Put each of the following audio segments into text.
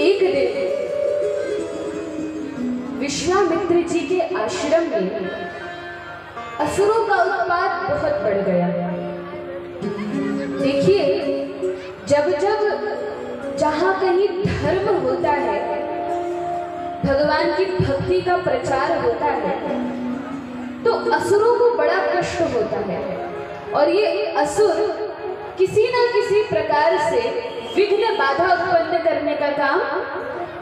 एक दिन विश्वामित्र जी के आश्रम में असुरों का उत्पात बहुत बढ़ गया। देखिए, जब जब जहां कहीं धर्म होता है, भगवान की भक्ति का प्रचार होता है, तो असुरों को बड़ा कष्ट होता है और ये असुर किसी ना किसी प्रकार से विघ्न बाधा उत्पन्न करने का काम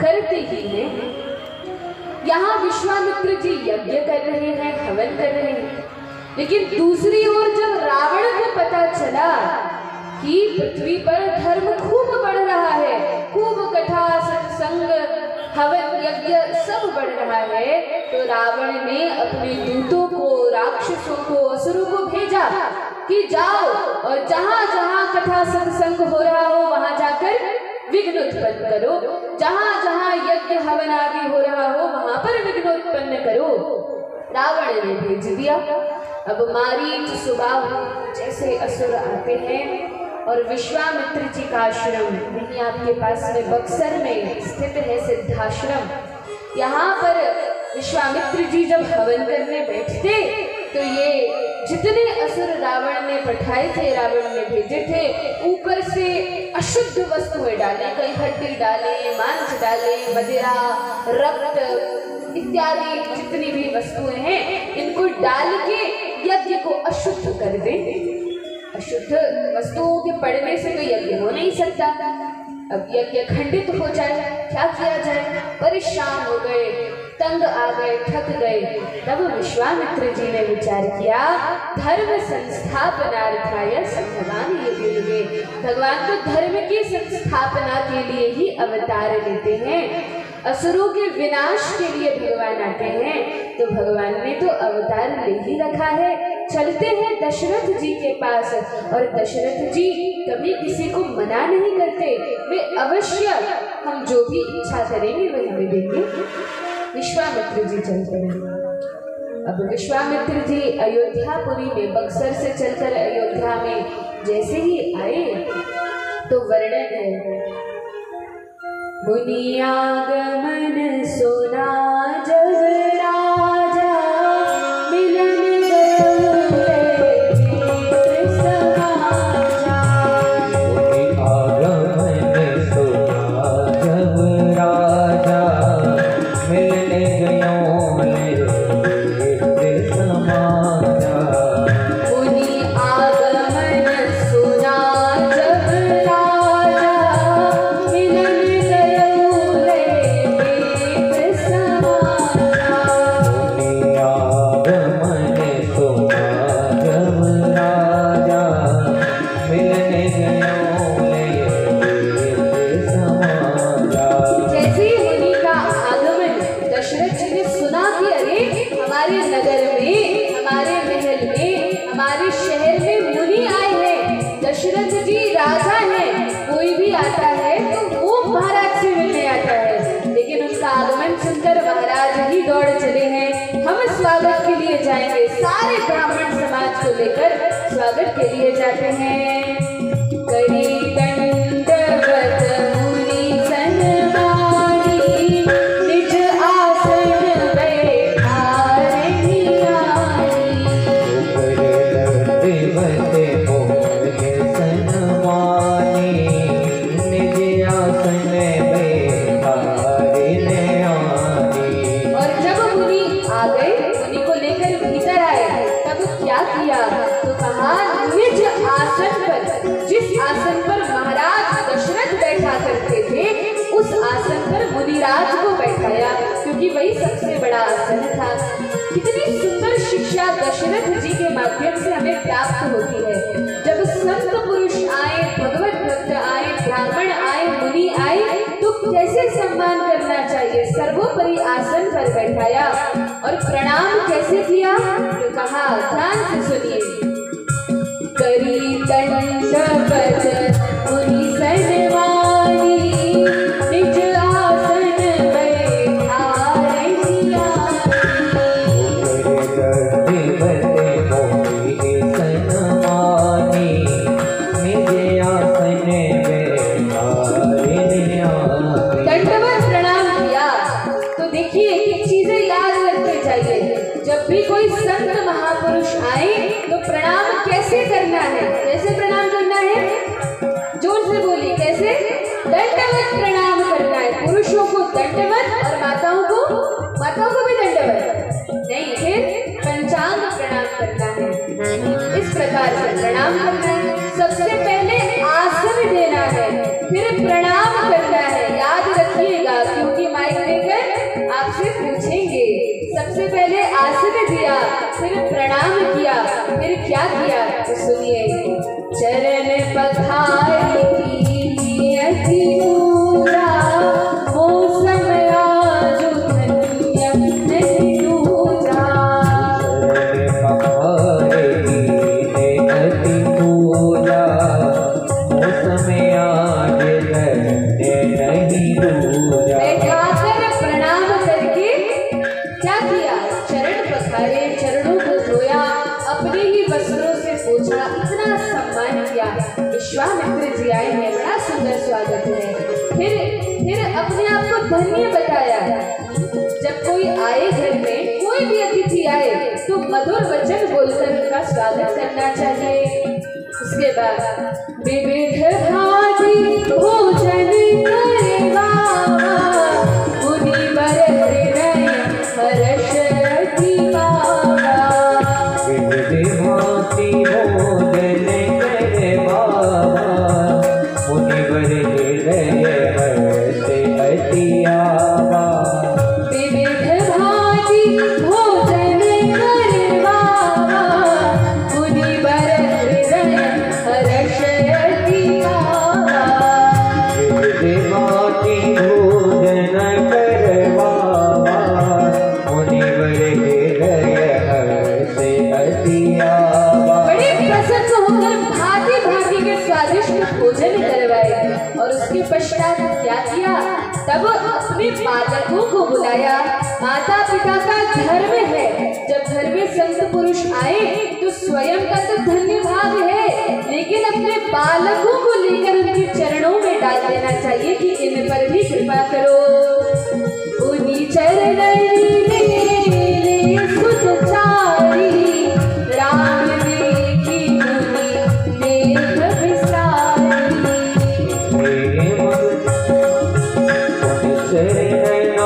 करते ही हैं। यहाँ विश्वामित्र जी यज्ञ कर रहे हैं, हवन कर रहे हैं, लेकिन दूसरी ओर जब रावण को पता चला कि पृथ्वी पर धर्म खूब बढ़ रहा है, खूब कथा सत्संग हवन यज्ञ सब बढ़ रहा है, तो रावण ने अपने दूतों को, राक्षसों को, असुरों को भेजा कि जाओ और जहां जहां कथा सत्संग हो रहा हो वहां जाकर विघ्न उत्पन्न करो, जहां जहां यज्ञ हवन आदि हो रहा हो वहां पर विघ्न उत्पन्न करो। रावण ने भेज दिया। अब मारीच सुबाहु जैसे असुर आते हैं और विश्वामित्र जी का आश्रम यहीं आपके पास में बक्सर में स्थित है सिद्धाश्रम। यहाँ पर विश्वामित्र जी जब हवन करने बैठते तो ये जितने असुर रावण ने पठाए थे, रावण ने भेजे थे, ऊपर से अशुद्ध वस्तुएं डाले, कई हड्डी डाले, मांस डाले, मदिरा, रक्त इत्यादि जितनी भी वस्तुएं हैं इनको डाल के यज्ञ को अशुद्ध कर दे। अशुद्ध वस्तुओं के पड़ने से तो यज्ञ हो नहीं सकता। अब यज्ञ खंडित हो जाए, क्या किया जाए? परेशान हो गए, तंग आ गए, थक गए। तब विश्वामित्र जी ने विचार किया, धर्म संस्थापनार्थाय संभवान युगे युगे। भगवान तो धर्म की संस्थापना के लिए ही अवतार लेते हैं, असुरों के विनाश के लिए भगवान आते हैं, तो भगवान ने तो अवतार ले ही रखा है। चलते हैं दशरथ जी के पास, और दशरथ जी कभी किसी को मना नहीं करते, वे अवश्य हम जो भी इच्छा करेंगे वही हमें देंगे। विश्वामित्र जी चल पड़े। अब विश्वामित्र जी अयोध्यापुरी में बक्सर से चलकर अयोध्या में जैसे ही आए तो वर्णन है, मुनि आगमन सुना जब राजा, मिलन गए समाचार। मुनि आगमन सुना जब राजा, मिलने गयो समाचार। मुनि आगमन सुना जब राजा, मिलन जाएंगे। सारे ब्राह्मण समाज को लेकर स्वागत के लिए जाते हैं। करी दंडवत मुनि सन्मानी, निज आसन बैठारे निरानी। दंडवत मुनि सन्मानी, निज आसन बैठारे निरानी। और जब मुनि आ गए, भीतर आए, तब क्या किया? तो कहा, निज आसन पर, जिस आसन पर महाराज दशरथ बैठा करते थे, उस आसन पर मुनिराज को बैठाया, क्योंकि वही सबसे बड़ा आसन था। कितनी सुंदर शिक्षा दशरथ जी के माध्यम से हमें प्राप्त होती है। जब संत पुरुष आए, भगवत भक्त आए, ब्राह्मण आए, मुनि आए, तो कैसे सम्मान करना चाहिए? सर्वोपरि आसन पर बैठाया और प्रणाम कैसे किया? तो कहा, ध्यान से सुनिए, करी दंडवत मुनि सन्मानी, निज आसन बैठारे निरानी। दंडवत मुनि सन्मानी, निज आसन बैठारे निरानी। कोई संत महापुरुष आए तो प्रणाम कैसे करना है? कैसे प्रणाम करना है? जोर से बोलिए, कैसे? दंडवत प्रणाम करना है। पुरुषों को दंडवत और माताओं को भी दंडवत नहीं, फिर पंचांग प्रणाम करना है। इस प्रकार से प्रणाम करना है। सबसे पहले आसन देना है, फिर प्रणाम करना है। याद रखिएगा, क्योंकि माइक लेकर आपसे पूछेंगे। सबसे पहले आसन दिया, फिर प्रणाम किया, फिर क्या किया तो सुनिए। चरण पखारी की अति पूरा, मौसम आजु धन्य नहीं दूजा। चरण पखारी की अति पूरा, मौसम आज धन्य नहीं दूजा। बैठाकर प्रणाम करके क्या किया? चरण पखारे, चरणों को धोया, अपने ही वस्त्रों से पोंछा, इतना सम्मान किया। विश्वामित्र जी आए हैं, बड़ा सुंदर स्वागत है। फिर अपने आप को धन्य बताया। जब कोई आए घर में, कोई भी अतिथि आए तो मधुर वचन बोलकर उनका स्वागत करना चाहिए। उसके बाद विविध भांति भोजन करे बाबा, मुनिवर हृदय हर्ष अति पावा। विविध भांति भोजन करे बाबा, मुनिवर हृदय हर्ष अति आवा। विविध भांति भोजन करे बाबा, मुनिवर हृदय हर्ष अति पावा। विविध भांति भोजन करे बाबा, मुनिवर हृदय हर्ष अति आवा। बड़े प्रसन्न होकर भांति भांति के स्वादिष्ट भोजन करवाए और उसके पश्चात क्या किया? तब अपने बालकों को बुलाया। माता पिता का धर्म है, जब घर में संत पुरुष आए तो स्वयं का तो धन्य भाग है, लेकिन अपने बालकों को लेकर उनके चरणों में डाल देना चाहिए कि इन पर भी कृपा करो। उन्हीं चरण सुचारी, राम देखी मुनि नेत्र विसारी। मेरे मन शरण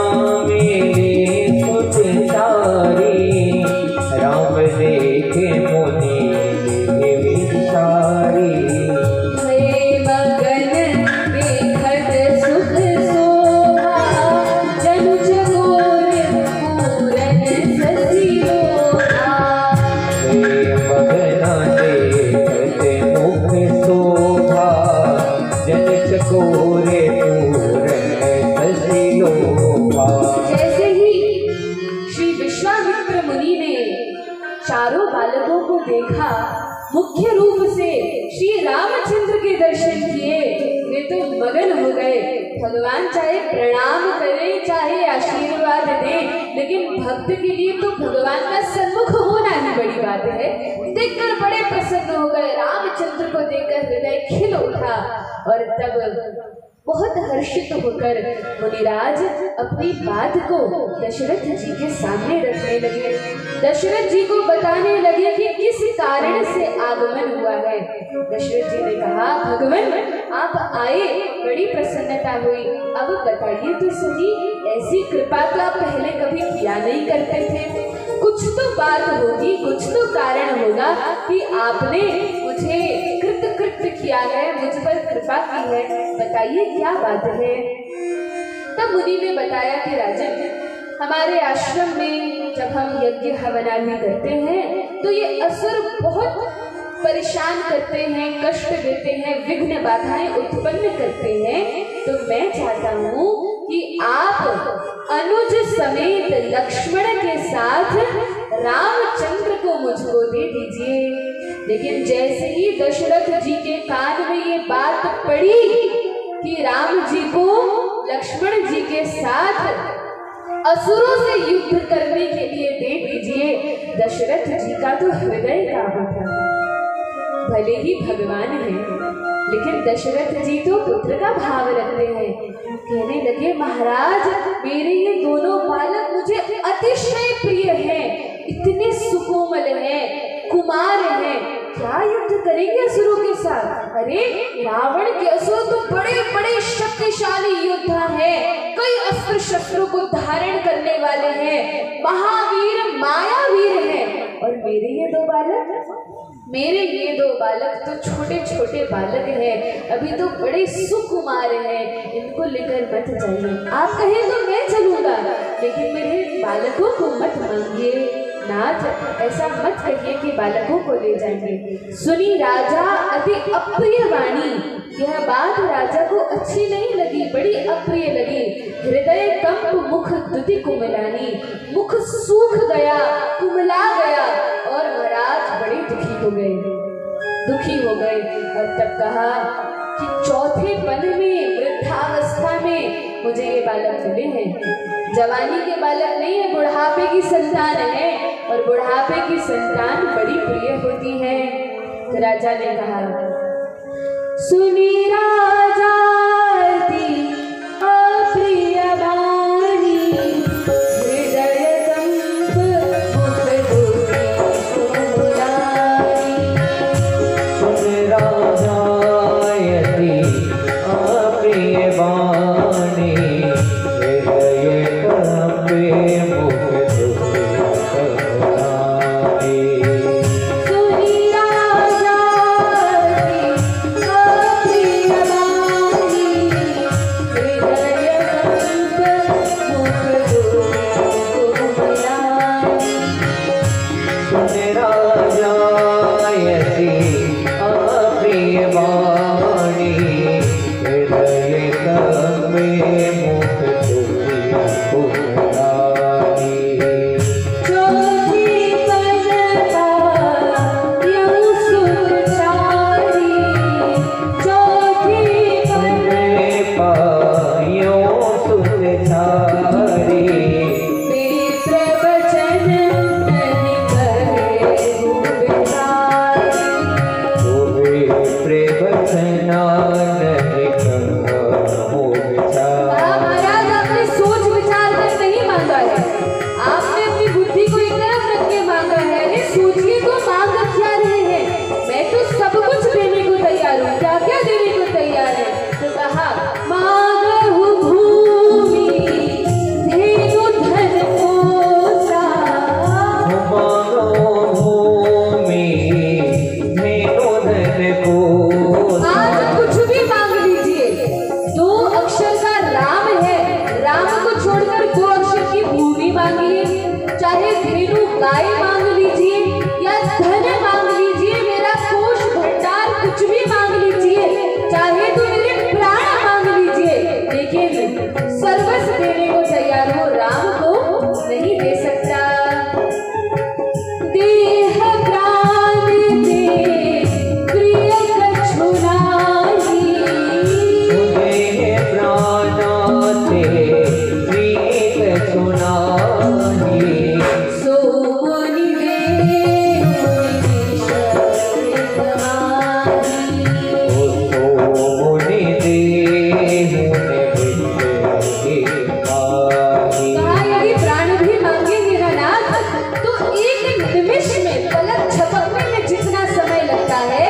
मेरे सुचारी, राम देखे मुनि विचारी। हे मगन देखत सुख शोभा, जन चकोर पूरन ससी लोभा। हे मगना देखत मुख शोभा, जन चकोरे पूरन ससी लोभा। जैसे ही श्री विश्वामित्र मुनि ने चारों बालकों को देखा, मुख्य रूप से श्री रामचंद्र के दर्शन किए, वे तो मगन हो गए। भगवान चाहे प्रणाम करें, चाहे आशीर्वाद दें, लेकिन भक्त के लिए तो भगवान का सन्मुख होना ही बड़ी बात है। देखकर बड़े प्रसन्न हो गए। रामचंद्र को देखकर हृदय खिल उठा और तब बहुत हर्षित होकर मुनिराज अपनी बात को दशरथ जी के सामने रखने लगे। दशरथ जी को बताने लगे कि किस कारण से आगमन हुआ है। दशरथ जी ने कहा, भगवान आप आए, बड़ी प्रसन्नता हुई। अब बताइए तो सही, ऐसी कृपा तो आप पहले कभी किया नहीं करते थे। कुछ तो बात होगी, कुछ तो कारण होगा कि आपने मुझे कृत्य किया है, मुझ पर कृपा की है। बताइए क्या बात है। तब मुनि ने बताया कि राजन, हमारे आश्रम में जब हम यज्ञ हवन आदि करते हैं तो ये असुर बहुत परेशान करते हैं, कष्ट देते हैं, विघ्न बाधाएं उत्पन्न करते हैं। तो मैं चाहता हूँ कि आप अनुज समेत लक्ष्मण के साथ रामचंद्र को मुझको दे दीजिए। लेकिन जैसे ही दशरथ जी के कान में ये बात पड़ी कि राम जी को लक्ष्मण जी के साथ असुरों से युद्ध करने के लिए दे दीजिए, दशरथ जी का तो हृदय कांप उठा। भले ही भगवान हैं, लेकिन दशरथ जी तो पुत्र का भाव रखते हैं। कहने लगे, महाराज मेरे ये दोनों बालक मुझे अतिशय प्रिय हैं, इतने करेंगे असुरों के साथ। अरे रावण के असुर तो बड़े बड़े शक्तिशाली योद्धा हैं, कई अस्त्र शस्त्रों को धारण करने वाले हैं, महावीर मायावीर हैं। और मेरे ये दो बालक तो छोटे छोटे बालक हैं, अभी तो बड़े सुकुमार हैं, इनको लेकर मत जाइए। आप कहें तो मैं चलूंगा, लेकिन मेरे बालकों को मत मांगिए। नाथ, ऐसा मत कहिए कि बालकों को ले जाएंगे। सुनी राजा अति अप्रिय वाणी। यह बात राजा को अच्छी नहीं लगी, बड़ी अप्रिय लगी। हृदय कंप मुख दुति कुमलानी। मुख सूख गया, कुमला गया और महाराज बड़े दुखी हो गए। और तब कहा कि चौथे पद में वृद्धावस्था में मुझे ये बालक मिले हैं। जवानी के बालक नहीं है, बुढ़ापे की संतान है, और बुढ़ापे की संतान बड़ी प्रिय होती है। तो राजा ने कहा, सुनी राजा अप्रिय वाणी, हृदय कंप मुख दुति कुमलानी। सुन राजा अप्रिय वाणी, हृदय कंप मुख दुति कुमलानी। सुनी राजा अप्रिय वाणी, हृदय कंप मुख दुति कुमलानी। सुन राजा अप्रिय वाणी, हृदय कंप मुख दुति कुमलानी। चौथी पलटा यूं सुखचारी, चौथी पलटा पायों सुधारी, प्रवचन नहीं करे विचारी। प्रवचना नहीं कहो विचार। महाराज, आपने सोच विचार कर नहीं मांगा है, आपने अपनी बुद्धि को एक तरफ रख के मांगा है। अरे सोचिए तो मांग क्या रहे हैं? मैं तो सब कुछ देने को तैयार हूँ, क्या क्या देने को तैयार है। तो कहा, मांगहु भूमि धेनु धन कोसा। मानो भूमि धेनु धन कोसा। आज कुछ भी मांग लीजिए, 2 अक्षर का राम है, राम को छोड़कर 2 अक्षर की भूमि मांगिए, चाहे धेनु गाय मांग लीजिए या धन मांग लीजिए, मेरा कोष भंडार कुछ भी मांग लीजिए, चाहे तो मेरे प्राण मांग लीजिए, लेकिन सर्वस्व देने को तैयार हो, राम को नहीं दे सकता। देह प्राण दे प्रिय कछु नाही, सुने प्राणाते प्रिय सुनाही। सो मुनि देहु ईश्वर गवाही। मुनि देहु पाही। कहा, यदि प्राण भी मांगेंगे ना नाथ, तो एक निमिष में, पलक झपकने में जितना समय लगता है,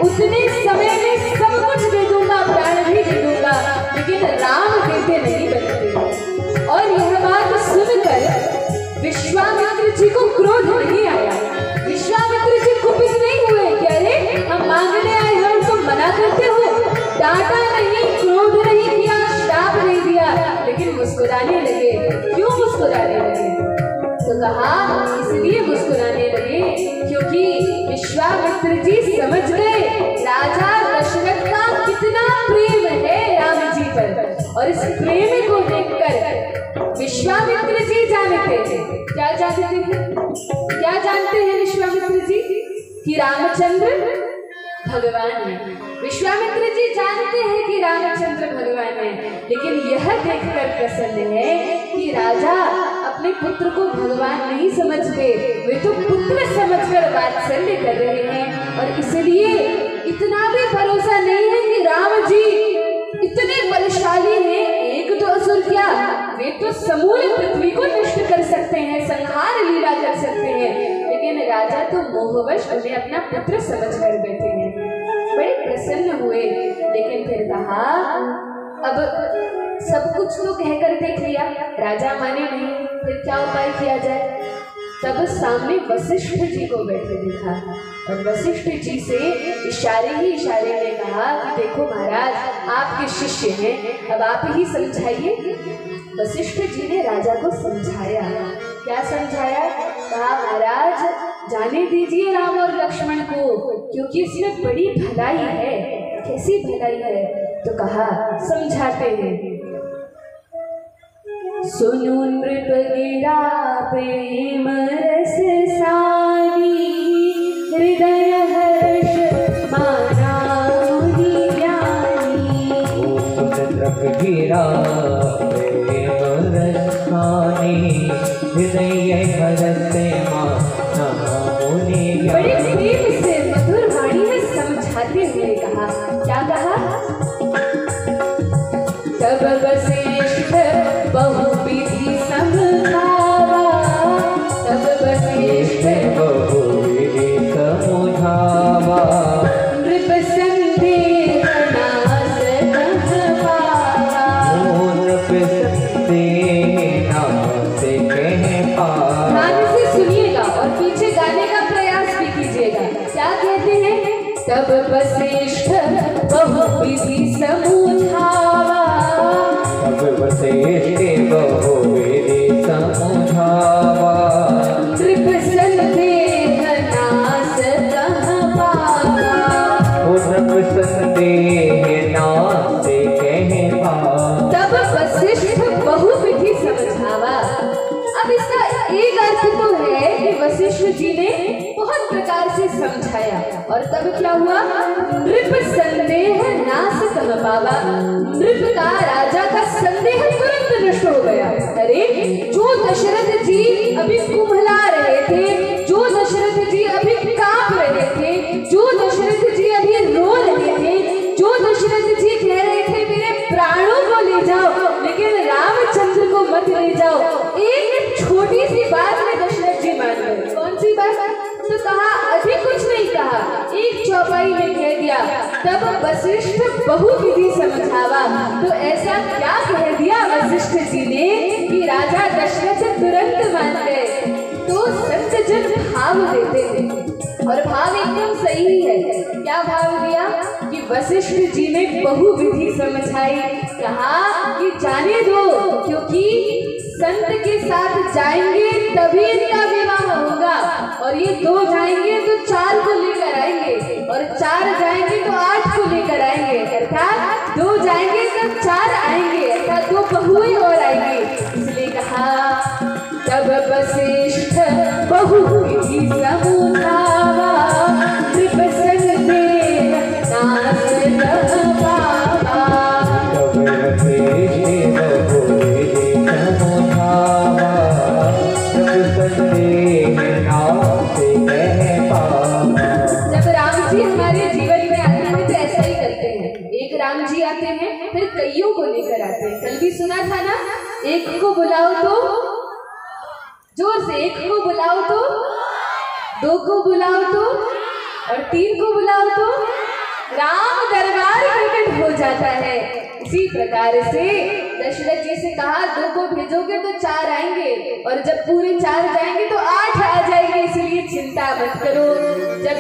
उतने समय में सब कुछ दे दूंगा, प्राण भी दे दूंगा, लेकिन राम देते नहीं बनते। और यह बात सुनकर विश्वामित्र जी को क्रोध नहीं आया। विश्वामित्र जी कुपित नहीं हुए कि अरे हम मांगने आए हैं, उनको मना करते हो। डांटा नहीं, क्रोध नहीं किया, श्राप नहीं दिया, लेकिन मुस्कुराने लगे। क्यों मुस्कुराने लगे? तो कहा, इसलिए मुस्कुराने लगे क्योंकि विश्वामित्र जी समझ गए राजा दशरथ का कितना प्रेम है राम जी पर, और इस प्रेम को देखकर विश्वामित्र जी जानते थे। क्या जानते हैं? क्या जानते हैं विश्वामित्र जी? कि रामचंद्र भगवान है। विश्वामित्र जी जानते हैं कि रामचंद्र भगवान है, लेकिन यह देखकर प्रसन्न है कि राजा अपने पुत्र को भगवान नहीं समझते, वे तो पुत्र समझकर वात्सल्य कर रहे हैं। और इसलिए इतना भी भरोसा नहीं है कि राम जी इतने बलशाली हैं, एक तो असुर क्या, वे तो समूल पृथ्वी को नष्ट कर सकते हैं, संहार लीला कर सकते हैं, लेकिन राजा तो मोहवश उन्हें अपना पुत्र समझकर बैठे हैं। प्रसन्न हुए, लेकिन फिर कहा अब सब कुछ तो कहकर देख लिया, राजा माने नहीं, फिर क्या उपाय किया जाए। तब सामने वशिष्ठ जी को बैठे देखा और वशिष्ठ जी से इशारे ही इशारे में कहा कि देखो महाराज, आपके शिष्य हैं, अब आप ही समझाइए। वशिष्ठ जी ने राजा को समझाया। क्या समझाया? कहा महाराज जाने दीजिए राम और लक्ष्मण को, क्योंकि इसमें बड़ी भलाई है। कैसी भलाई है? तो कहा समझाते हैं। सुनु नृप गिरा प्रेम रस सानी, हृदय हर्ष माना मुनि ज्ञानी। नृप गिरा प्रेम रस सानी, हृदय हर्ष माना मुनि ज्ञानी। बड़े प्रेम से मधुर वाणी में समझाते हुए कहा। क्या कहा? तब वशिष्ठ बहुविधि समझावा, तब वशिष्ठ बहुविधि समझावा। नृप संदेह नाश कह पावा, नृप संदेह नाश कह पावा। ध्यान से सुनिएगा और पीछे गाने का प्रयास भी कीजिएगा। क्या कहते हैं? तब वशिष्ठ बहुविधि समझावा, वशिष्ठ बहुविधि समझावा। नृप संदेह नाश कह पावा, नृप संदेह नाश कह पावा। तब वशिष्ठ बहुविधि समझावा। अब इसका एक अर्थ तो है कि वशिष्ठ जी ने बहुत प्रकार से समझाया और तब क्या हुआ? नृप संदेह नाश कह पावा। नृप का, राजा का संदेह तुरंत नष्ट हो गया। अरे जो दशरथ जी अभी कुम्हला रहे थे, जो दशरथ जी अभी कांप रहे थे, जो दशरथ जी अभी रो रहे थे, जो दशरथ जी कह रहे थे मेरे प्राणों को ले जाओ लेकिन रामचंद्र को मत ले जाओ, एक छोटी सी बात में दशरथ जी मान गए। कौन सी बात? तो कहा अधिक कुछ नहीं कहा, एक चौपाई में कह दिया। तब वशिष्ठ बहुविधि समझावा। तो ऐसा क्या कह दिया वशिष्ठ जी ने कि राजा दशरथ तुरंत मान गए। तो संत जन भाव देते हैं और भाव एकदम सही है। क्या भाव दिया? कि वशिष्ठ जी ने बहुविधि समझाई। कहा कि जाने दो, क्योंकि संत के साथ जाएंगे तभी इनका विवाह होगा, और ये 2 जाएंगे तो 4 को लेकर आएंगे, और 4 जाएंगे तो 8 को लेकर आएंगे, अर्थात 2 जाएंगे तो 4 आएंगे, अर्थात 2 बहुएं और आएंगे। इसलिए कहा तब वशिष्ठ बहुविधि समझावा, नृप संदेह नाश कह पावा। तब वशिष्ठ बहुविधि समझावा, नृप संदेह नाश कह पावा। जब राम जी हमारे जीवन में आते हैं तो ऐसा ही करते हैं। एक राम जी आते हैं, फिर कईयों को लेकर आते हैं। कल भी सुना था ना, एक को बुलाओ तो जोर से, एक को बुलाओ तो, 2 को बुलाओ तो, और 3 को बुलाओ तो राम दरबार प्रकट हो जाता है। इसी प्रकार से दशरथ जी से कहा 2 को भेजोगे तो 4 आएंगे, और जब पूरे 4 जाएंगे तो 8 आ जाएंगे, इसलिए चिंता मत करो। जब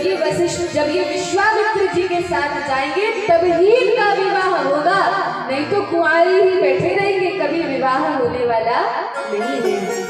ये विश्वामित्र जी के साथ जाएंगे तब ही इनका विवाह होगा, नहीं तो कुंवारे ही बैठे रहेंगे, कभी विवाह होने वाला नहीं है।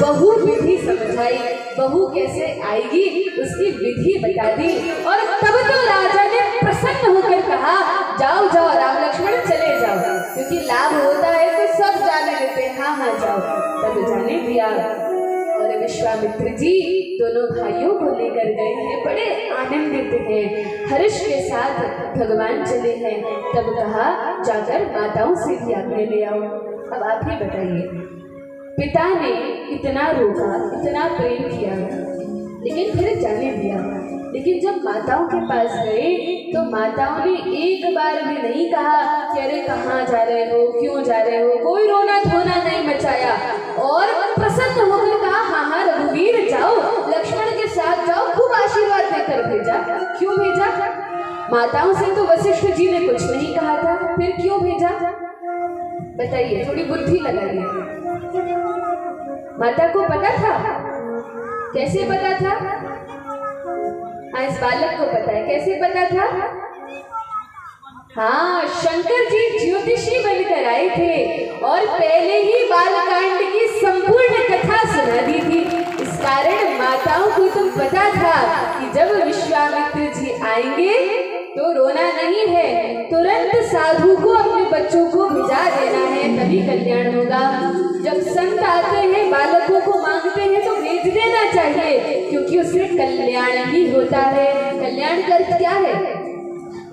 बहुविधि समझाई, बहू कैसे आएगी उसकी विधि बता दी, और तब तो राजा ने प्रसन्न होकर कहा जाओ जाओ राम लक्ष्मण चले जाओ, क्योंकि लाभ होता है तो सब जाने देते हैं, हाँ हाँ जाओ। तब जाने दिया और विश्वामित्र जी दोनों भाइयों को लेकर गए हैं, बड़े आनंदित हैं, हर्ष के साथ भगवान चले हैं। तब कहा जाकर माताओं से भी आज्ञा ले आओ। अब आप ही बताइए, पिता ने इतना रोका, इतना प्रेम किया, लेकिन फिर जाने दिया। लेकिन जब माताओं के पास गए तो माताओं ने एक बार भी नहीं कहा कि अरे कहाँ जा रहे हो, क्यों जा रहे हो, कोई रोना धोना नहीं मचाया, और प्रसन्न होकर कहा हाँ हाँ रघुवीर जाओ, लक्ष्मण के साथ जाओ, खूब आशीर्वाद देकर भेजा। क्यों भेजा? माताओं से तो वशिष्ठ जी ने कुछ नहीं कहा था, फिर क्यों भेजा? बताइए, थोड़ी बुद्धि लगाइए। माता को पता था? कैसे पता था? हाँ, इस बालक को पता है। कैसे पता था? हाँ, शंकर जी ज्योतिषी बनकर आए थे और पहले ही बालकांड की संपूर्ण कथा सुना दी थी। इस कारण माताओं को तो पता था कि जब विश्वामित्र जी आएंगे तो रोना नहीं है, तुरंत साधु को अपने बच्चों को भिजा देना है, तभी कल्याण होगा। जब संत आते हैं, बालकों को मांगते हैं तो भेज देना चाहिए, क्योंकि उससे कल्याण ही होता है। कल्याण का अर्थ क्या है?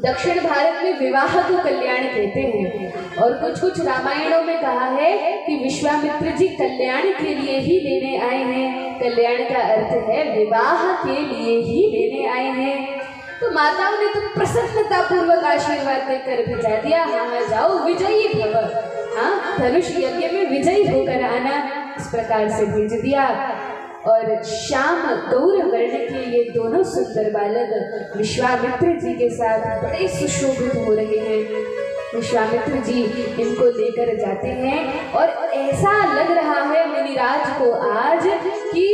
दक्षिण भारत में विवाह को कल्याण कहते हैं, और कुछ कुछ रामायणों में कहा है कि विश्वामित्र जी कल्याण के लिए ही लेने आए हैं। कल्याण का अर्थ है विवाह के लिए ही लेने आए हैं। तो माताओं ने तो प्रसन्नता पूर्वक आशीर्वाद देकर भेजा दिया। हाँ, जाओ विजयी भव, हाँ, धनुष यज्ञ में विजयी होकर आना, इस प्रकार से भेज दिया। और श्याम गौर वर्ण के ये दोनों सुंदर बालक विश्वामित्र जी के साथ बड़े सुशोभित हो रहे हैं। विश्वामित्र जी इनको लेकर जाते हैं और ऐसा लग रहा है मुनिराज को आज कि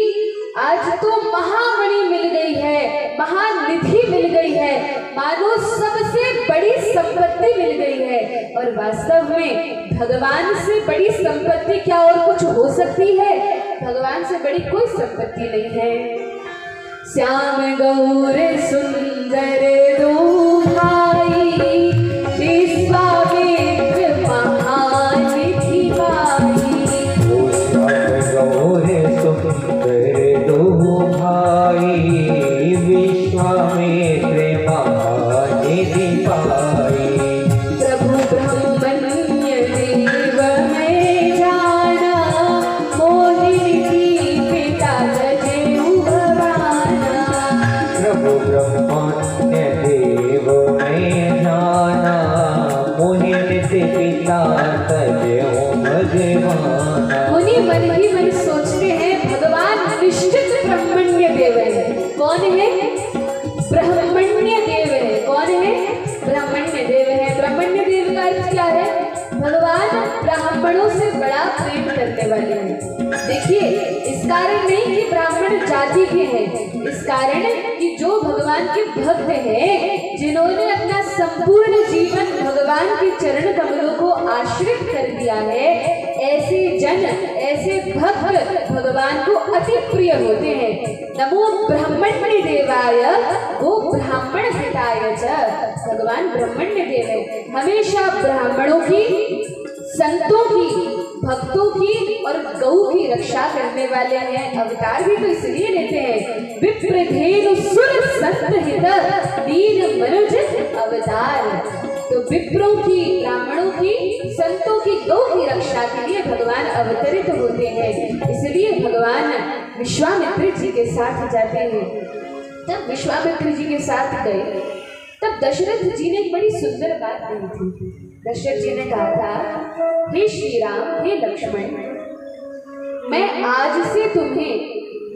आज तो महामणि मिल गई है, महानिधि मिल गई है, मानो सबसे बड़ी संपत्ति मिल गई है। और वास्तव में भगवान से बड़ी संपत्ति क्या और कुछ हो सकती है? भगवान से बड़ी कोई संपत्ति नहीं है। श्याम गौर सुंदर दो भाई, विश्वामित्र महानिधि भाई। श्याम गौर सुंदर दो भाई, विश्वामित्र महानिधि भाई। प्रभु ब्रह्मण्य देव में जाना, मोहिनी पिता जजेऊ भवाना। प्रभु ब्रह्मण्य देव में जाना, मोहिनी पिता तजेऊ भगवाना। मुनि मन ही मन सोचते हैं भगवान निश्चित ब्रह्मण्य देव है। कौन है? ब्रह्मण्य देव है। कौन है? ब्रह्मण्य देव है। ब्रह्मण्य देव का अर्थ क्या है? भगवान ब्राह्मणों से बड़ा प्रेम करने वाले हैं। देखिए, इस कारण नहीं कि ब्राह्मण जाति के हैं, इस कारण कि जो भगवान के भक्त हैं, जिन्होंने अपना संपूर्ण जीवन भगवान के चरण कमलों को आश्रित कर दिया है, ऐसे जन, ऐसे भक्त भगवान को अति प्रिय होते हैं। नमो ब्रह्मण्य देवाय वो ब्राह्मण हिताय च। भगवान ब्रह्मण्य देव है, हमेशा ब्राह्मणों की, संतों की, भक्तों की और गौ की रक्षा करने वाले हैं। अवतार भी तो इसलिए लेते हैं, विप्रधेनु सुर संत हित दीन मनुज अवतार। तो विप्रों की, ब्राह्मणों की, संतों की, गौ की रक्षा के लिए भगवान अवतरित होते हैं। इसलिए भगवान विश्वामित्र जी के साथ जाते हैं। जब विश्वामित्र जी के साथ गए तब दशरथ जी ने एक बड़ी सुंदर बात कही थी। दशरथ जी ने कहा था, हे श्री राम, हे लक्ष्मण, मैं आज से तुम्हें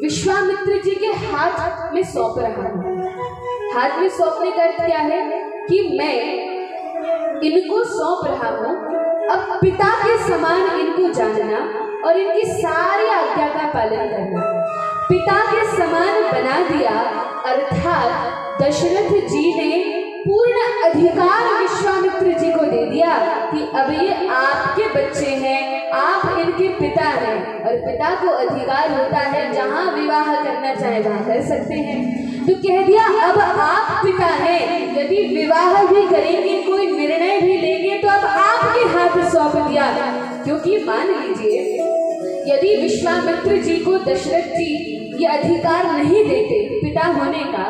विश्वामित्र जी के हाथ में सौंप रहा हूँ। हाथ में सौंपने का अर्थ क्या है? कि मैं इनको सौंप रहा हूँ, अब पिता के समान इनको जानना और इनकी सारी आज्ञा का पालन करना। पिता के समान बना दिया, अर्थात दशरथ जी ने पूर्ण अधिकार विश्वामित्र जी को दे दिया कि अब ये आपके बच्चे हैं, आप इनके पिता हैं। और पिता को अधिकार होता है जहां विवाह करना चाहे वहां कर सकते हैं। तो कह दिया अब आप पिता हैं, यदि विवाह भी करेंगे, कोई निर्णय भी लेंगे तो अब आपके हाथ सौंप दिया। क्योंकि मान लीजिए यदि विश्वामित्र जी को दशरथ जी ये अधिकार नहीं देते पिता होने का,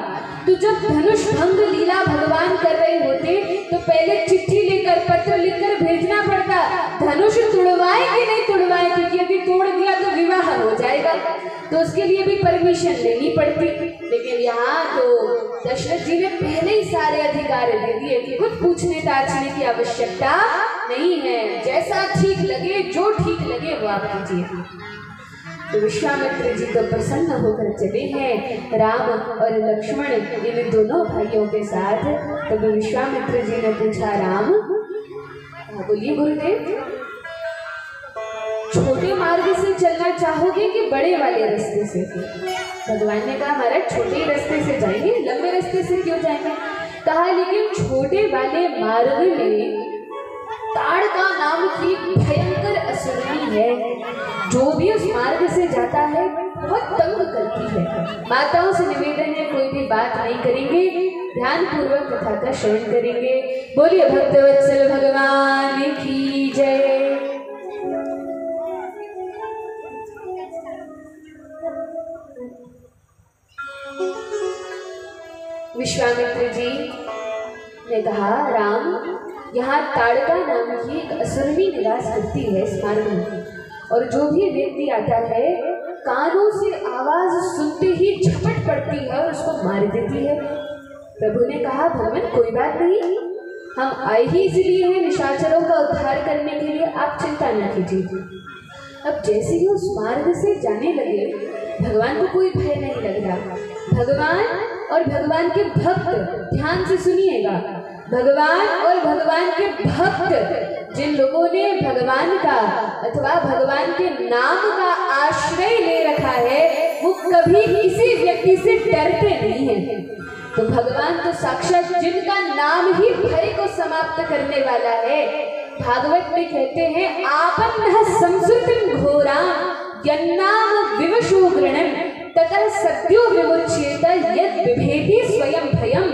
तो जब धनुष भंग लीला भगवान कर रहे होते तो पहले चिट्ठी लेकर, पत्र लिखकर भेजना पड़ता, धनुष तुड़वाए कि नहीं तुड़वाए, क्योंकि यदि तोड़ दिया तो विवाह हो जाएगा, तो उसके लिए भी परमिशन लेनी पड़ती। लेकिन यहाँ तो दशरथ जी ने पहले ही सारे अधिकार दे दिए कि कुछ पूछने ताछने की आवश्यकता नहीं है, जैसा ठीक लगे, जो ठीक लगे वो आप कीजिए। तो विश्वामित्र जी तो प्रसन्न होकर चले हैं राम और लक्ष्मण इन दोनों भाइयों के साथ। तब विश्वामित्र जी ने पूछा, राम बोलिए गुरुदेव, छोटे मार्ग से चलना चाहोगे कि बड़े वाले रास्ते से? भगवान ने कहा, महाराज छोटे रास्ते से जाएंगे, लंबे रास्ते से क्यों जाएंगे? कहा, लेकिन छोटे वाले मार्ग में ताड़का नाम की भयंकर असुरनी है, जो भी उस मार्ग से जाता है बहुत तंग करती है। माताओं से निवेदन है, कोई भी बात नहीं करेंगे, ध्यान पूर्वक कथा का श्रवण करेंगे। बोलिए भक्तवत्सल भगवान की जय। विश्वामित्र जी ने कहा, राम यहाँ ताड़का नाम की एक असुरनी निवास करती है इस मार्ग में, और जो भी व्यक्ति आता है कानों से आवाज सुनते ही झपट पड़ती है और उसको मार देती है। प्रभु ने कहा, भगवान कोई बात नहीं, हम आए ही इसलिए हैं निशाचरों का उद्धार करने के लिए, आप चिंता न कीजिए। अब जैसे ही उस मार्ग से जाने लगे, भगवान को कोई भय नहीं लग रहा। भगवान और भगवान के भक्त, ध्यान से सुनिएगा, भगवान और भगवान के भक्त, जिन लोगों ने भगवान का अथवा भगवान के नाम का आश्रय ले रखा है, वो कभी किसी व्यक्ति से डरते नहीं हैं। तो भगवान तो साक्षात जिनका नाम ही भय को समाप्त करने वाला है। भागवत में कहते हैं, आपन्नः संसृतिं घोरां यन्नाम विवशो गृणं ततः सद्यो विमुच्येत यद् बिभेति स्वयं भयम्।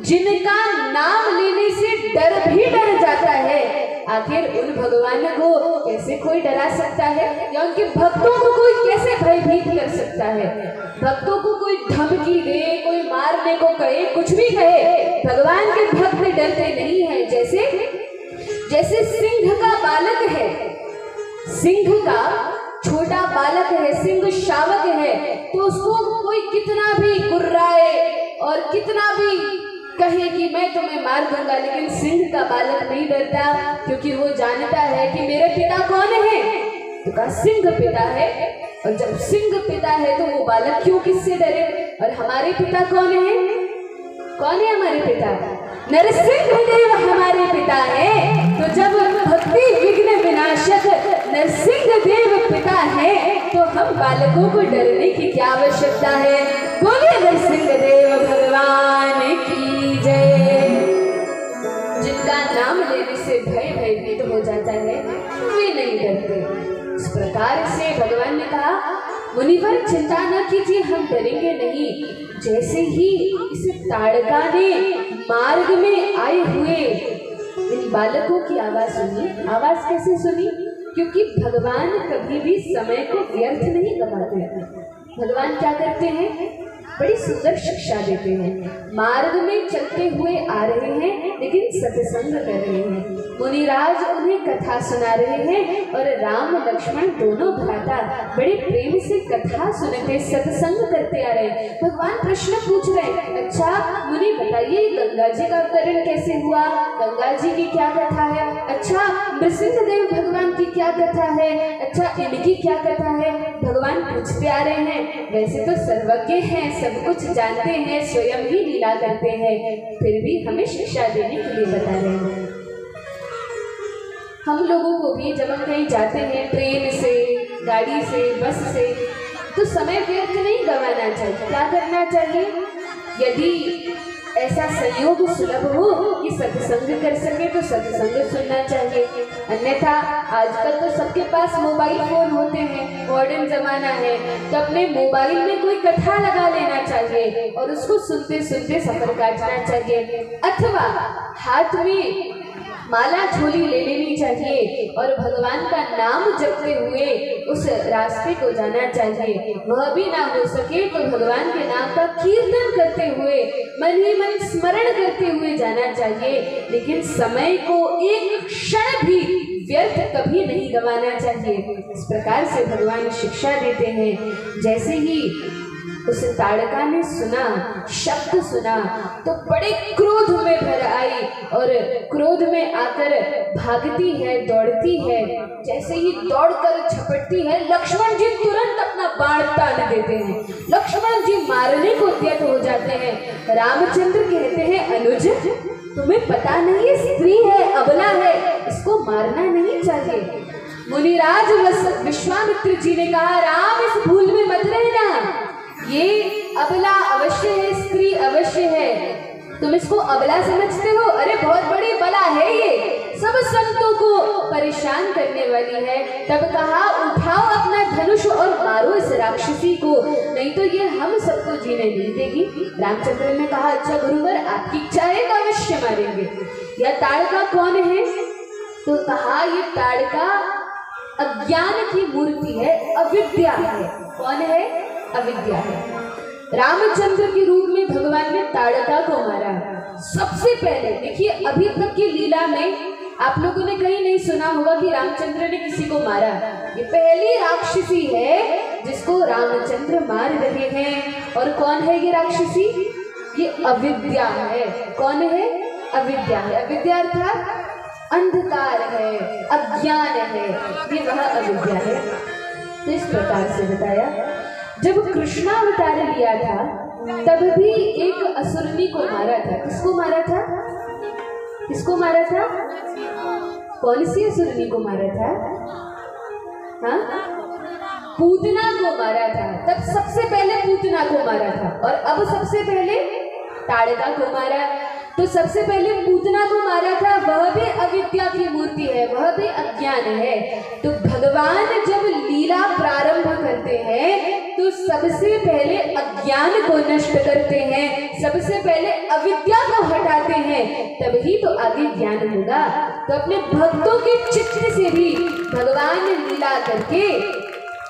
जिनका नाम लेने से डर भी डर जाता है, आखिर उन भगवान को कैसे कोई डरा सकता है, या उनके भक्तों को कोई कैसे भयभीत कर सकता है? भक्तों को कोई धमकी दे, कोई मारने को कहे, कुछ भी कहे, भगवान के भक्त डरते नहीं है। जैसे सिंह का बालक है, सिंह का छोटा बालक है, सिंह शावक है, तो उसको कोई कितना भी गुर्राए और कितना भी कहे कि मैं तुम्हें मार दूंगा, लेकिन सिंह का बालक नहीं डरता, क्योंकि वो जानता है कि मेरे पिता कौन है। तो कहा, सिंह पिता है, और जब सिंह पिता है तो वो बालक क्यों किससे डरे? और हमारे पिता कौन है? कौन है हमारे पिता? नरसिंह देव हमारे पिता है। तो जब भक्ति विघ्न विनाशक नरसिंह देव पिता है, तो हम बालकों को डरने की क्या आवश्यकता है? बोलिए नरसिंह देव भगवान की जय। जिनका नाम लेने से भयभीत हो जाता है, वे नहीं डरते। इस प्रकार से भगवान ने कहा, मुनिवर चिंता न कीजिए, हम डरेंगे नहीं। जैसे ही इस ताड़का ने मार्ग में आए हुए इन बालकों की आवाज सुनी, आवाज कैसे सुनी? क्योंकि भगवान कभी भी समय को व्यर्थ नहीं गवाते। भगवान क्या करते हैं? बड़ी सुंदर शिक्षा देते हैं। मार्ग में चलते हुए आ रहे हैं, लेकिन सत्संग कर रहे हैं। मुनिराज उन्हें कथा सुना रहे हैं, और राम लक्ष्मण दोनों भ्राता बड़े प्रेम से कथा सुनते सत्संग करते आ रहे हैं। भगवान प्रश्न पूछ रहे हैं, अच्छा मुनि बताइए, गंगा जी का अवतरण कैसे हुआ? गंगा जी की क्या कथा है? अच्छा नृसिंह देव भगवान की क्या कथा है? अच्छा इनकी क्या कथा है? भगवान पूछते आ रहे हैं। वैसे तो सर्वज्ञ हैं, सब कुछ जानते हैं, स्वयं ही लीला करते हैं, फिर भी हमें शिक्षा देने के लिए बता रहे हैं। हम लोगों को भी जब हम कहीं जाते हैं, ट्रेन से, गाड़ी से, बस से, तो समय व्यर्थ नहीं गंवाना चाहिए। क्या करना चाहिए? यदि ऐसा संयोग सुलभ हो कि सत्संग कर सके तो सत्संग सुनना चाहिए। अन्यथा आजकल तो सबके पास मोबाइल फोन होते हैं, मॉडर्न जमाना है, तो अपने मोबाइल में कोई कथा लगा लेना चाहिए और उसको सुनते सुनते सफर काटना चाहिए। अथवा हाथ में माला झोली ले लेनी चाहिए और भगवान का नाम जपते हुए उस रास्ते को जाना चाहिए। वह भी ना हो सके तो भगवान के नाम का कीर्तन करते हुए, मन ही मन स्मरण करते हुए जाना चाहिए। लेकिन समय को एक क्षण भी व्यर्थ कभी नहीं गंवाना चाहिए। इस प्रकार से भगवान शिक्षा देते हैं। जैसे ही उस ताड़का ने सुना, शब्द सुना तो बड़े क्रोध में भर आई और क्रोध में आकर भागती है, दौड़ती है। जैसे ही दौड़कर झपटती है, लक्ष्मण जी तुरंत अपना बाण तान देते हैं। लक्ष्मण जी मारने को उद्यत हो जाते हैं। रामचंद्र कहते हैं, अनुज तुम्हें पता नहीं है स्त्री है, अबला है, इसको मारना नहीं चाहिए। मुनिराज विश्वामित्र जी ने कहा, राम इस भूल में मत रहना, ये अबला अवश्य है, स्त्री अवश्य है, तुम इसको अबला समझते हो? अरे बहुत बड़ी बला है, ये सब संतों को परेशान करने वाली है। तब कहा, उठाओ अपना धनुष और मारो इस राक्षसी को, नहीं तो ये हम सबको जीने नहीं देगी। रामचंद्र ने कहा, अच्छा गुरुवर, आपकी इच्छा है तो अवश्य मारेंगे। यह ताड़का कौन है? तो कहा, ये ताड़का अज्ञान की मूर्ति है, अविद्या है। कौन है? अविद्या है। रामचंद्र के रूप में भगवान ने ताड़का को मारा। सबसे पहले देखिए, अभी तक की लीला में आप लोगों ने कहीं नहीं सुना होगा कि रामचंद्र ने किसी को मारा। ये पहली राक्षसी है जिसको रामचंद्र मार रहे हैं। और कौन है ये राक्षसी? ये अविद्या है। कौन है? अविद्या है। अविद्या अर्थात अंधकार है, अज्ञान है, ये वह अविद्या है। तो इस प्रकार से बताया, जब कृष्णावतार लिया था तब भी एक असुरनी को मारा था। किसको मारा था? किसको मारा था? कौन सी असुरनी को मारा था? हाँ, पूतना को मारा था। तब सबसे पहले पूतना को मारा था और अब सबसे पहले ताड़का को मारा। तो सबसे पहले पूतना को मारा था, वह भी अविद्या की मूर्ति है, वह भी अज्ञान है। तो भगवान जब लीला प्रारंभ करते हैं तो सबसे पहले अज्ञान को नष्ट करते हैं, सबसे पहले अविद्या को हटाते हैं, तभी तो आगे ज्ञान होगा। तो अपने भक्तों के चित्त से भी भगवान लीला करके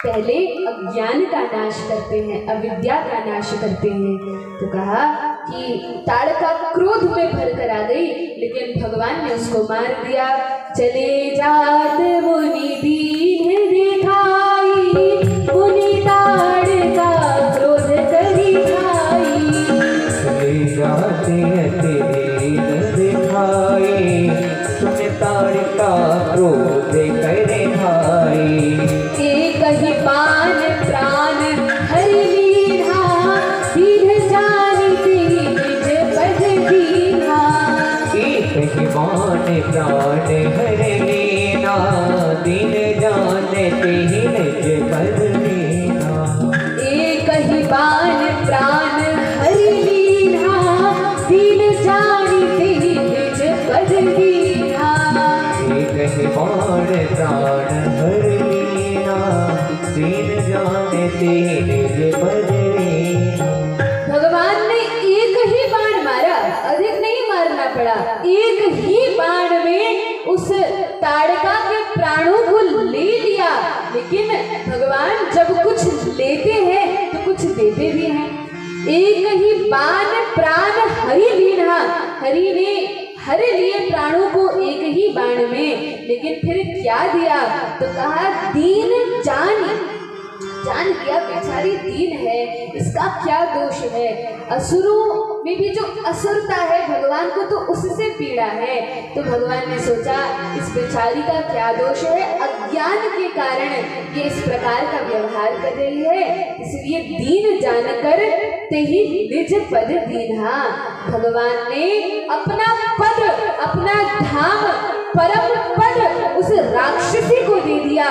पहले अज्ञान का नाश करते हैं, अविद्या का नाश करते हैं। तो कहा कि ताड़का क्रोध में भर कर आ गई, लेकिन भगवान ने उसको मार दिया। चले जात मुनि दीन दिखाई, मुनि ताड़का क्रोध करी खाई। चले जाते अति दीन दिखाई, मुनि ताड़का क्रोध करे खाई। एक ही बाण प्राण हरि लीना, दीन जानते निज पद दीना। एक ही बाण प्राण हरि लीना, दीन जानते निज पद दीना। एक ही बाण प्राण हरि लीना, दीन जानते निज पद दीना। एक ही बाण प्राण हरि लीना, दीन जानते निज पद दीना। भगवान ने एक ही बाण मारा, अधिक नहीं मारना पड़ा। एक ही बाण में उस ताड़का के प्राणों को ले लिया। लेकिन भगवान जब कुछ लेते हैं तो कुछ देते भी हैं। एक ही बाण प्राण हरि लीना, हरि ने हर लिए प्राणों को एक ही बाण में, लेकिन फिर क्या दिया? तो कहा, दीन जान लिया, बेचारी दीन है, इसका क्या दोष है? असुरों में भी जो असुरता है भगवान को तो उससे पीड़ा है। तो भगवान ने सोचा, इस बेचारी का क्या दोष है? अज्ञान के कारण ये इस प्रकार का व्यवहार कर रही है, इसलिए दीन जानकर ते ही निज पद दीन्हा। भगवान ने अपना पद, अपना धाम, परम पद उस राक्षसी को दे दिया।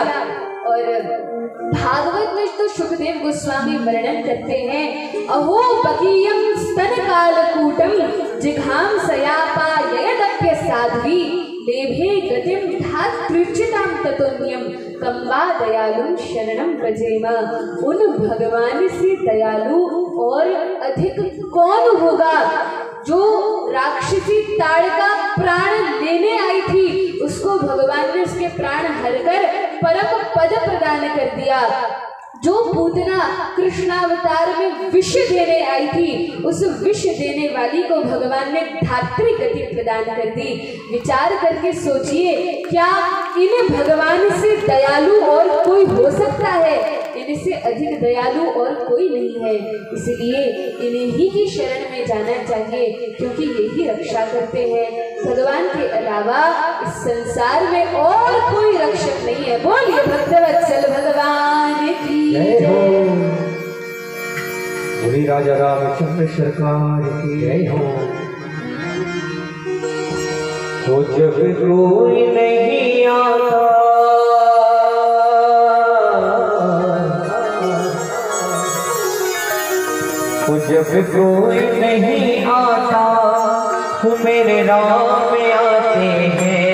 और भागवत में तो सुखदेव गोस्वामी वर्णन करते हैं, अहो बकीयम स्तन कालकूटम जिघाम सयापा यदप्य साध्वी लेभे गतिम धात्रिचिताम ततोन्यम कंबा दयालु शरणम प्रजेम। उन भगवान से दयालु और अधिक कौन होगा? जो राक्षसी ताड़का प्राण लेने आई थी, उसको भगवान ने उसके प्राण हरकर परम पद प्रदान कर दिया। जो पूतना कृष्णावतार में विष देने आई थी, उस विष देने वाली को भगवान ने धात्री गति प्रदान कर दी। विचार करके सोचिए, क्या इन भगवान से दयालु और कोई हो सकता है? इन इनसे अधिक दयालु और कोई नहीं है, इसलिए इन्हीं ही की शरण में जाना चाहिए, क्योंकि यही रक्षा करते हैं। भगवान के अलावा इस संसार में और कोई रक्षक नहीं है। बोलिए भक्तवत्सल भगवान की जय हो। बोली राजा रामचंद्र सरकार की जय हो। तो जब कोई नहीं आता तो जब कोई नहीं आता तो मेरे राम आते हैं।